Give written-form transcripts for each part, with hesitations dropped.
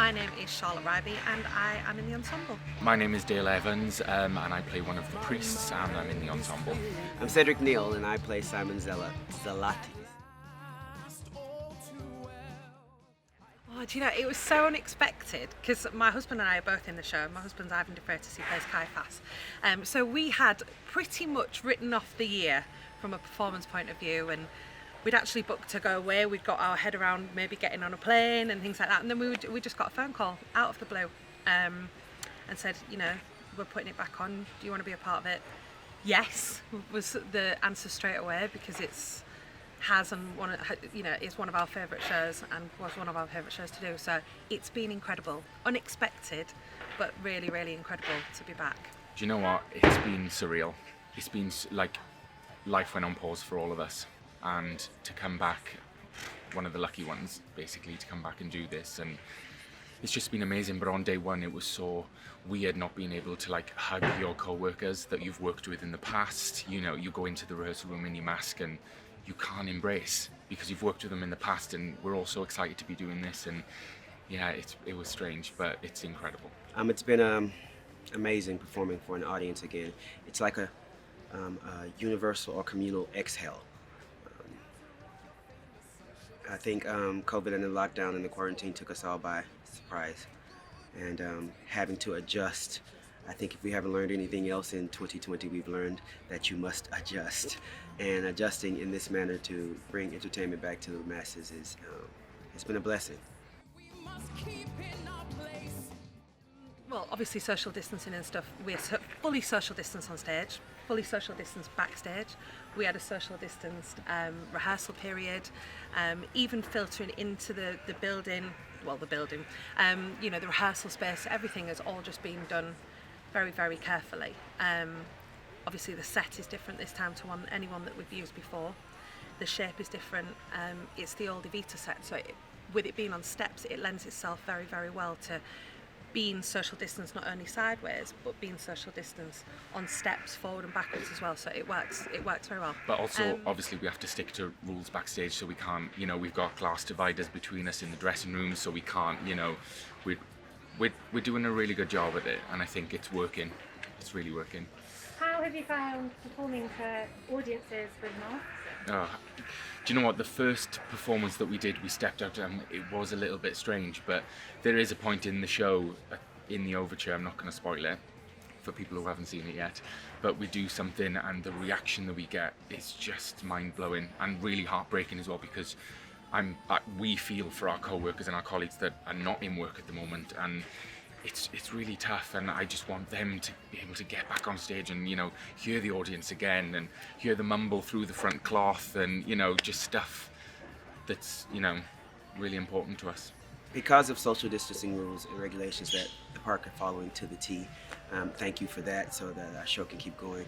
My name is Charlotte Riby and I am in the ensemble. My name is Dale Evans and I play one of the priests and I'm in the ensemble. I'm Cedric Neal and I play Simon Zelati. Oh, do you know, it was so unexpected because my husband and I are both in the show. My husband's Ivan de Freitas, he plays Caiaphas. So we had pretty much written off the year from a performance point of view, and we'd actually booked to go away. We'd got our head around maybe getting on a plane and things like that. And then we just got a phone call out of the blue and said, you know, we're putting it back on. Do you want to be a part of it? Yes, was the answer straight away, because it's one of our favourite shows and was one of our favourite shows to do. So it's been incredible, unexpected, but really, really incredible to be back. Do you know what? It's been surreal. It's been like life went on pause for all of us, and to come back, one of the lucky ones basically, to come back and do this, and it's just been amazing. But on day one it was so weird not being able to like hug your co-workers that you've worked with in the past. You know, you go into the rehearsal room in your mask and you can't embrace because you've worked with them in the past, and we're all so excited to be doing this. And yeah, it was strange, but it's incredible. It's been amazing performing for an audience again. It's like a universal or communal exhale. I think COVID and the lockdown and the quarantine took us all by surprise, and having to adjust. I think if we haven't learned anything else in 2020, we've learned that you must adjust, and adjusting in this manner to bring entertainment back to the masses it's been a blessing. Well, obviously social distancing and stuff, we're fully social distance on stage, fully social distance backstage. We had a social distanced rehearsal period, even filtering into the building, the rehearsal space. Everything has all just been done very, very carefully. Obviously the set is different this time to anyone that we've used before. The shape is different. It's the old Evita set, so with it being on steps, it lends itself very, very well to being social distance, not only sideways, but being social distance on steps forward and backwards as well. So it works very well. But also, obviously, we have to stick to rules backstage, so we can't, you know, we've got glass dividers between us in the dressing room, so we can't, you know, we're doing a really good job at it, and I think it's working. It's really working. How have you found performing for audiences with masks? Do you know what? The first performance that we did, we stepped out and it was a little bit strange, but there is a point in the show, in the overture, I'm not going to spoil it for people who haven't seen it yet, but we do something and the reaction that we get is just mind-blowing and really heartbreaking as well, because we feel for our co-workers and our colleagues that are not in work at the moment, and it's really tough, and I just want them to be able to get back on stage and, you know, hear the audience again and hear the mumble through the front cloth and, you know, just stuff that's, you know, really important to us. Because of social distancing rules and regulations that the park are following to the T, thank you for that, so that our show can keep going.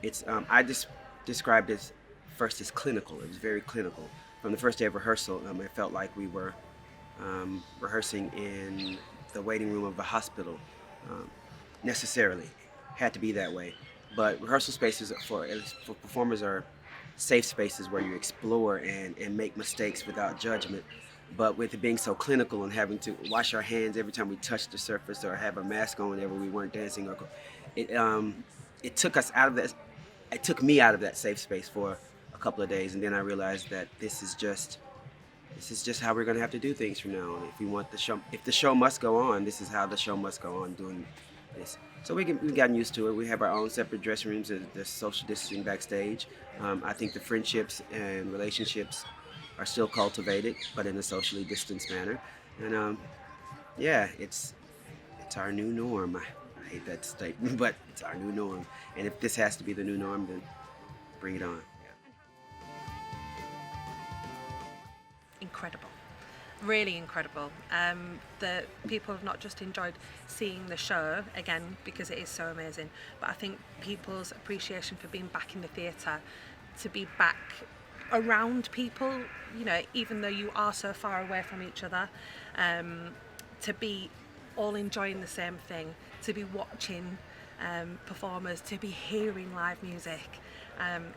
It's I just described it first as clinical. It was very clinical. From the first day of rehearsal, it felt like we were rehearsing in the waiting room of a hospital. Necessarily had to be that way, but rehearsal spaces for performers are safe spaces where you explore and make mistakes without judgment. But with it being so clinical and having to wash our hands every time we touch the surface or have a mask on whenever we weren't dancing, it took us out of that. It took me out of that safe space for a couple of days, and then I realized that this is just how we're going to have to do things from now on. If we want if the show must go on, this is how the show must go on, doing this. So we've gotten used to it. We have our own separate dressing rooms. There's social distancing backstage. I think the friendships and relationships are still cultivated, but in a socially distanced manner. And yeah, it's our new norm. I hate that statement, but it's our new norm. And if this has to be the new norm, then bring it on. Incredible, really incredible. The people have not just enjoyed seeing the show again because it is so amazing, but I think people's appreciation for being back in the theatre, to be back around people, you know, even though you are so far away from each other, to be all enjoying the same thing, to be watching performers, to be hearing live music.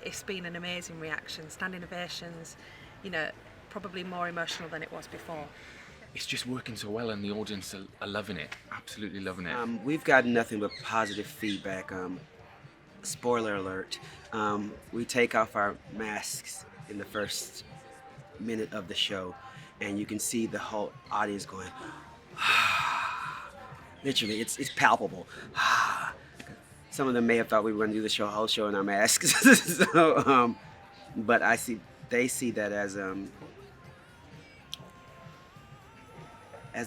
It's been an amazing reaction, standing ovations, you know, probably more emotional than it was before. it's just working so well, and the audience are loving it, absolutely loving it. We've gotten nothing but positive feedback. Spoiler alert, we take off our masks in the first minute of the show, and you can see the whole audience going, literally, it's palpable. Some of them may have thought we were going to do the whole show in our masks. So, but they see that as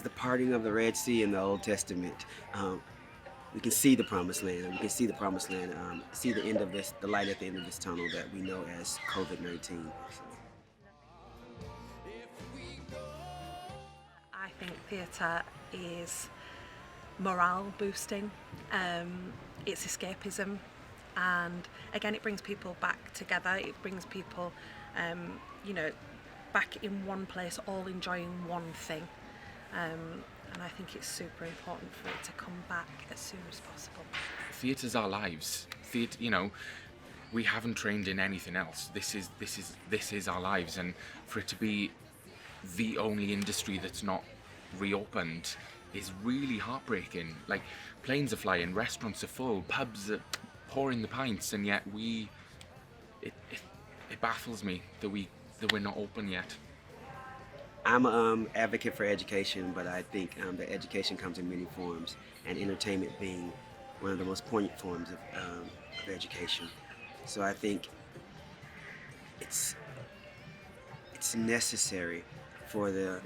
the parting of the Red Sea in the Old Testament. We can see the promised land. We can see the promised land. See the end of the light at the end of this tunnel that we know as COVID-19. So. I think theatre is morale boosting. It's escapism, and again, it brings people back together. It brings people, back in one place, all enjoying one thing. And I think it's super important for it to come back as soon as possible. Theatre's our lives. Theatre, we haven't trained in anything else. This is our lives, and for it to be the only industry that's not reopened is really heartbreaking. Like, planes are flying, restaurants are full, pubs are pouring the pints, and yet it baffles me that we're not open yet. I'm an advocate for education, but I think that education comes in many forms, and entertainment being one of the most poignant forms of education. So I think it's necessary for the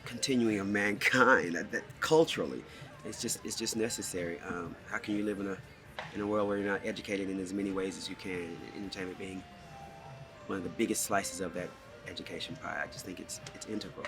continuing of mankind. That culturally, it's just necessary. How can you live in a world where you're not educated in as many ways as you can? And entertainment being one of the biggest slices of that education pie. I just think it's integral.